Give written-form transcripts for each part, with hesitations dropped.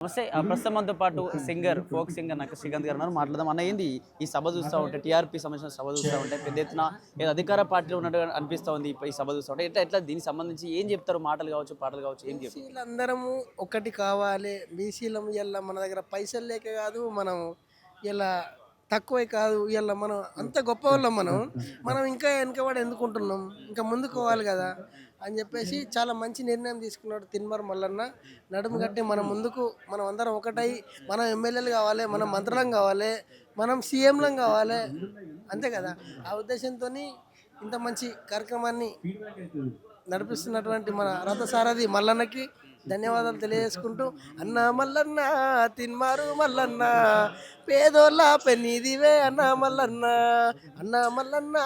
నమస్తే. ప్రస్తుతం మనతో పాటు ఫోక్ సింగర్ నాకు శ్రీకాంత్ గారు ఉన్నారు. మాట్లాడదాం. అన్న ఏంది ఈ సభ చూస్తూ ఉంటే, టీఆర్పీ సంబంధించిన సభ చూస్తూ ఉంటే పెద్ద ఎత్తున ఏదో అధికార పార్టీలో ఉన్నట్టుగా అనిపిస్తూ ఉంది ఈ సభ చూస్తూ ఉంటే. ఎట్లా ఎట్లా దీనికి సంబంధించి ఏం చెప్తారు? మాటలు కావచ్చు, పాటలు కావచ్చు, ఏం చెప్తారు? బీసీలందరము ఒకటి కావాలి. బీసీలం ఇలా మన దగ్గర పైసలు లేక కాదు, మనం ఇలా తక్కువే కాదు, ఇలా మనం అంత గొప్ప వాళ్ళం. మనం ఇంకా వెనకబడి ఎందుకుంటున్నాం, ఇంకా ముందుకు పోవాలి కదా అని చెప్పేసి చాలా మంచి నిర్ణయం తీసుకున్నాడు తిన్మార్ మల్లన్న. నడుము కట్టి మనం ముందుకు, మనం అందరం ఒకటై, మనం ఎమ్మెల్యేలు కావాలి, మనం మంత్రులం కావాలి, మనం సీఎంలం కావాలి, అంతే కదా. ఆ ఉద్దేశంతో ఇంత మంచి కార్యక్రమాన్ని నడిపిస్తున్నటువంటి మన రథసారథి మల్లన్నకి ధన్యవాదాలు తెలియజేసుకుంటూ, అన్న మల్లన్న తిన్మారు మల్లన్న పేదోళ్ళ పెన్నిదివే అన్న మల్లన్న, అన్న మల్లన్న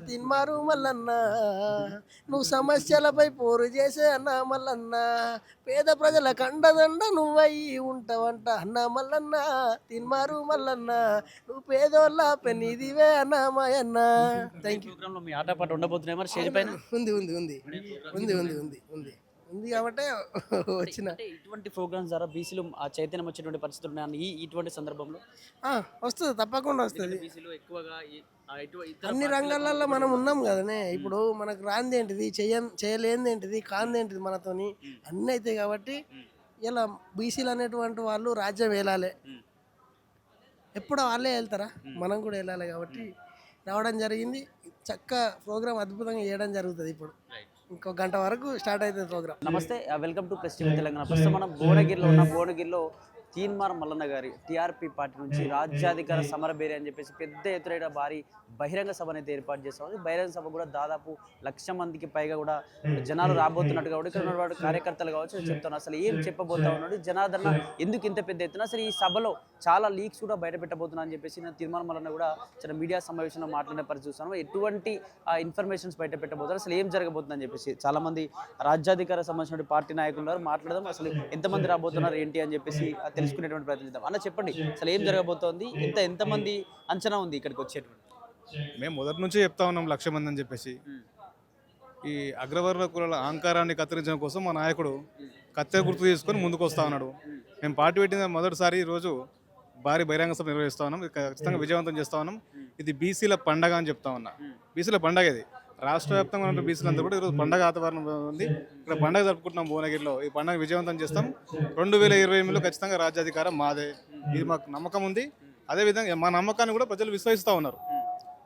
తిన్మారు మల్లన్న నువ్వు సమస్యలపై పోరు చేసే అన్న మల్లన్న, పేద ప్రజల కండదండ నువ్వయి ఉంటావంట అన్న మల్లన్న తిన్మారు మల్లన్న నువ్వు పేదోళ్ళ పెన్నిదివే అన్న మాయన్న. Thank you. ప్రోగ్రాంలో మీ ఆట పాట ఉండబోతున్నాయి మరి స్టేజ్ పైన? ఉంది ఉంది ఉంది ఉంది ఉంది ఉంది ఉంది ఉంది కాబట్టి వచ్చిన. ఇటువంటి ప్రోగ్రామ్స్ ద్వారా బీసీలు ఆ చైతన్యం వచ్చేటువంటి పరిస్థితులు ఉన్నాయి ఇటువంటి సందర్భంలో. వస్తుంది, తప్పకుండా వస్తుంది. బీసీలు ఎక్కువగా అన్ని రంగాలలో మనం ఉన్నాం కదనే. ఇప్పుడు మనకు రాంది ఏంటిది, చేయలేనిది ఏంటిది, కాంది ఏంటిది మనతోని అన్నీ అవుతాయి. కాబట్టి ఇలా బీసీలు అనేటువంటి వాళ్ళు రాజ్యం వెళ్ళాలి. ఎప్పుడు వాళ్ళే వెళ్తారా, మనం కూడా వెళ్ళాలి. కాబట్టి రావడం జరిగింది. చక్కగా ప్రోగ్రామ్ అద్భుతంగా చేయడం జరుగుతుంది. ఇప్పుడు ఇంకో గంట వరకు స్టార్ట్ అవుతుంది ప్రోగ్రామ్. నమస్తే, welcome to press TV Telangana. ప్రస్తుతం మనం భువనగిరిలో ఉన్న భువనగిరిలో తీన్మార్ మల్లన్న గారి టీఆర్పీ పార్టీ నుంచి రాజ్యాధికార సమరబేరి అని చెప్పేసి పెద్ద ఎత్తున భారీ బహిరంగ సభను అయితే ఏర్పాటు చేస్తాం. బహిరంగ సభ కూడా దాదాపు 1,00,000 మందికి పైగా కూడా జనాలు రాబోతున్నట్టు కాబట్టి ఇక్కడ ఉన్నవాడు కార్యకర్తలు కావచ్చు చెప్తాను అసలు ఏం చెప్పబోతా ఉన్నాడు, జనాదరణ ఎందుకు ఇంత పెద్ద ఎత్తున, అసలు ఈ సభలో చాలా లీక్స్ కూడా బయట పెట్టబోతున్నా అని చెప్పేసి నేను తీన్మార్ మల్లన్న కూడా చాలా మీడియా సమావేశంలో మాట్లాడే పరిస్థితి చూస్తాను. ఎటువంటి ఇన్ఫర్మేషన్స్ బయట పెట్టబోతున్నారు, అసలు ఏం జరగబోతుందని చెప్పేసి చాలా మంది రాజ్యాధికార సంబంధించిన పార్టీ నాయకులు ఉన్నారు. మాట్లాడదాం, అసలు ఎంతమంది రాబోతున్నారు ఏంటి అని చెప్పేసి తెలుసుకునేటువంటి ప్రయత్నం చేద్దాం. అన్న చెప్పండి, అసలు ఏం జరగబోతోంది, ఎంతమంది అంచనా ఉంది ఇక్కడికి వచ్చేటువంటి? మేము మొదటి నుంచి చెప్తా ఉన్నాం 1,00,000 మంది అని చెప్పేసి. ఈ అగ్రవర్ణ కులాల అహంకారాన్ని కత్తిరించడం కోసం మా నాయకుడు కత్తెర గుర్తు తీసుకొని ముందుకు వస్తా ఉన్నాడు. మేము పార్టీ పెట్టిన మొదటిసారి ఈరోజు భారీ బహిరంగ సభ నిర్వహిస్తా ఉన్నాం. ఖచ్చితంగా విజయవంతం చేస్తా ఉన్నాం. ఇది బీసీల పండగ అని చెప్తా ఉన్నా. బీసీల పండగ ఇది. రాష్ట్ర వ్యాప్తంగా ఉన్న బీసీలంతా కూడా ఈరోజు పండగ వాతావరణం ఉంది. ఇక్కడ పండగ జరుపుకుంటున్నాం భువనగిరిలో. ఈ పండగ విజయవంతం చేస్తాం. 2028లో ఖచ్చితంగా రాజ్యాధికారం మాదే, ఇది మాకు నమ్మకం ఉంది. అదేవిధంగా మా నమ్మకాన్ని కూడా ప్రజలు విశ్వసిస్తూ ఉన్నారు.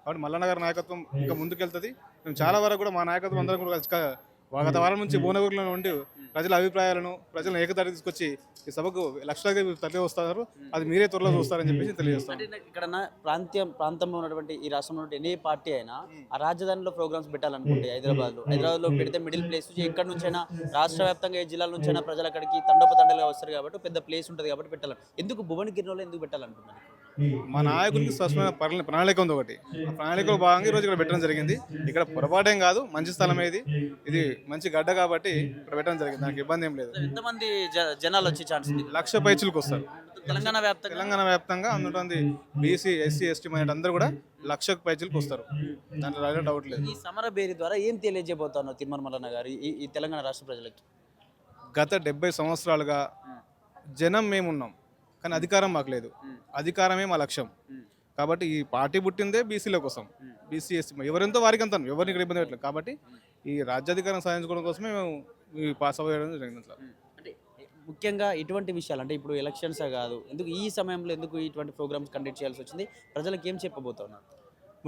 కాబట్టి మల్లన్న గారి నాయకత్వం ఇంకా ముందుకెళ్తుంది. మేము చాలా వరకు కూడా మా నాయకత్వం అందరం కూడా గత వారం నుంచి భువనగిరిలో ఉండి ప్రజల అభిప్రాయాలను, ప్రజలను ఏకతాటి తీసుకొచ్చి ఈ సభకు లక్షలాది తరలి వస్తున్నారు. అది మీరే త్వరలో చూస్తారని చెప్పేసి తెలియజేస్తాం. ఇక్కడ ప్రాంతంలో ఉన్నటువంటి ఈ రాష్ట్రంలో ఎన్ని పార్టీ అయినా ఆ రాజధానిలో ప్రోగ్రామ్స్ పెట్టాలనుకుంటే హైదరాబాద్లో పెడితే మిడిల్ ప్లేస్ ఎక్కడి నుంచైనా రాష్ట్ర వ్యాప్తంగా ఏ జిల్లాల నుంచైనా ప్రజలు అక్కడికి తండోపతండలుగా వస్తారు కాబట్టి పెద్ద ప్లేస్ ఉంటుంది కాబట్టి పెట్టాలని. ఎందుకు భువనగిరిలో ఎందుకు పెట్టాలనుకుంటున్నారు? మా నాయకుడికి స్పష్టమైన ప్రణాళిక ఉంది. ఒకటి ఆ ప్రణాళికలో భాగంగా ఈరోజు ఇక్కడ పెట్టడం జరిగింది. ఇక్కడ పొరపాటేం కాదు, మంచి స్థలం ఇది మంచి గడ్డ కాబట్టి ఇక్కడ పెట్టడం జరిగింది. దానికి ఇబ్బంది ఏం లేదు. ఎంతమంది జనాలు వచ్చే ఛాన్స్ ఉంది? 1,00,000 పైచులకు వస్తారు. తెలంగాణ వ్యాప్తంగా అందుతుంది. బీసీ, ఎస్సీ, ఎస్టీ మైనారిటీ అందరూ కూడా 1,00,000 పైచులకు వస్తారు. దాంట్లో డౌట్ లేదు. ఈ సమరబేరి ద్వారా ఏం తెలియజేయబోతున్నారు తీన్మార్ మల్లన్న గారు ఈ తెలంగాణ రాష్ట్ర ప్రజలకి? గత 70 సంవత్సరాలుగా జనం మేమున్నాం, కానీ అధికారం మాకు లేదు. అధికారమే మా లక్ష్యం. కాబట్టి ఈ పార్టీ పుట్టిందే బీసీల కోసం. బీసీ, ఎస్సీ ఎవరెంతో వారికి అంతా, ఎవరిని ఇక్కడ ఇబ్బంది పెట్టలేదు. కాబట్టి ఈ రాజ్యాధికారం సాధించుకోవడం కోసమే మేము ఈ పాస్ అవ్వడం జరిగింది. అంటే ముఖ్యంగా ఇటువంటి విషయాలు అంటే ఇప్పుడు ఎలక్షన్స్ కాదు, ఎందుకు ఈ సమయంలో ఎందుకు ఇటువంటి ప్రోగ్రామ్స్ కండక్ట్ చేయాల్సి వచ్చింది, ప్రజలకు ఏం చెప్పబోతున్నారు?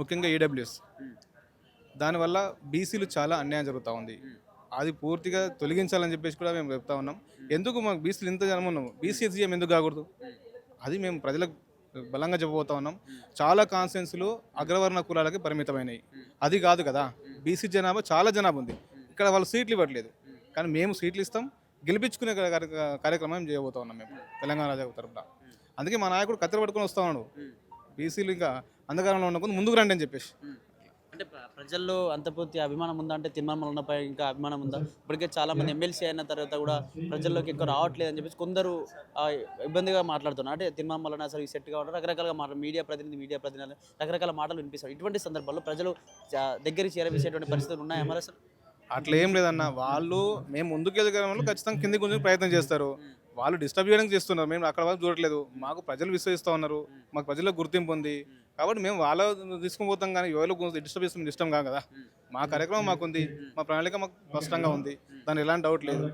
ముఖ్యంగా ఈడబ్ల్యూఎస్ దానివల్ల బీసీలు చాలా అన్యాయం జరుగుతూ ఉంది. అది పూర్తిగా తొలగించాలని చెప్పేసి కూడా మేము చెప్తా ఉన్నాం. ఎందుకు మాకు బీసీలు ఇంత జనం ఉన్నాము, బీసీ సీఎం ఎందుకు కాకూడదు, అది మేము ప్రజలకు బలంగా చెప్పబోతా ఉన్నాం. చాలా కాన్స్టిట్యున్సీలు అగ్రవర్ణ కులాలకి పరిమితమైనవి. అది కాదు కదా, బీసీ జనాభా చాలా జనాభా ఉంది. ఇక్కడ వాళ్ళు సీట్లు ఇవ్వట్లేదు, కానీ మేము సీట్లు ఇస్తాం. గెలిపించుకునే కార్యక్రమం చేయబోతా ఉన్నాం మేము తెలంగాణ రాజా తరఫున. అందుకే మా నాయకుడు కత్తెర పట్టుకొని వస్తా ఉన్నాడు. బీసీలు ఇంకా అంధకారంలో ఉండకుండా ముందుకు రండి అని చెప్పేసి. అంటే ప్రజల్లో అంత పూర్తి అభిమానం ఉందా? అంటే తీన్మార్ మల్లన్నపై ఇంకా అభిమానం ఉందా? ఇప్పటికే చాలా మంది ఎమ్మెల్సీ అయిన తర్వాత కూడా ప్రజల్లోకి ఎక్కువ రావట్లేదు అని చెప్పేసి కొందరు ఇబ్బందిగా మాట్లాడుతున్నారు. అంటే తీన్మార్ మల్లన్న అసలు సెట్ కావడం రకరకాలుగా మీడియా ప్రతినిధులు రకరకాల మాటలు వినిపిస్తారు. ఇటువంటి సందర్భాల్లో ప్రజలు దగ్గరికి చేరవేసేటువంటి పరిస్థితులు ఉన్నాయా మరి? అసలు అట్లా ఏం లేదన్న. వాళ్ళు మేము ముందుకు ఎదగడంలో ఖచ్చితంగా కిందికి కొంచెం ప్రయత్నం చేస్తారు. వాళ్ళు డిస్టర్బ్ చేయడానికి చేస్తున్నారు, మేము అక్కడ వాళ్ళు చూడట్లేదు. మాకు ప్రజలు విశ్వసిస్తూ ఉన్నారు, మాకు ప్రజల్లో గుర్తింపు ఉంది కాబట్టి మేము వాళ్ళ తీసుకుని పోతాం. కానీ ఎవరు డిస్టర్బ్ చేస్తే ఇష్టం కాదు కదా. మా కార్యక్రమం మాకుంది, మా ప్రణాళిక మాకు స్పష్టంగా ఉంది, దాని ఎలాంటి డౌట్ లేదు.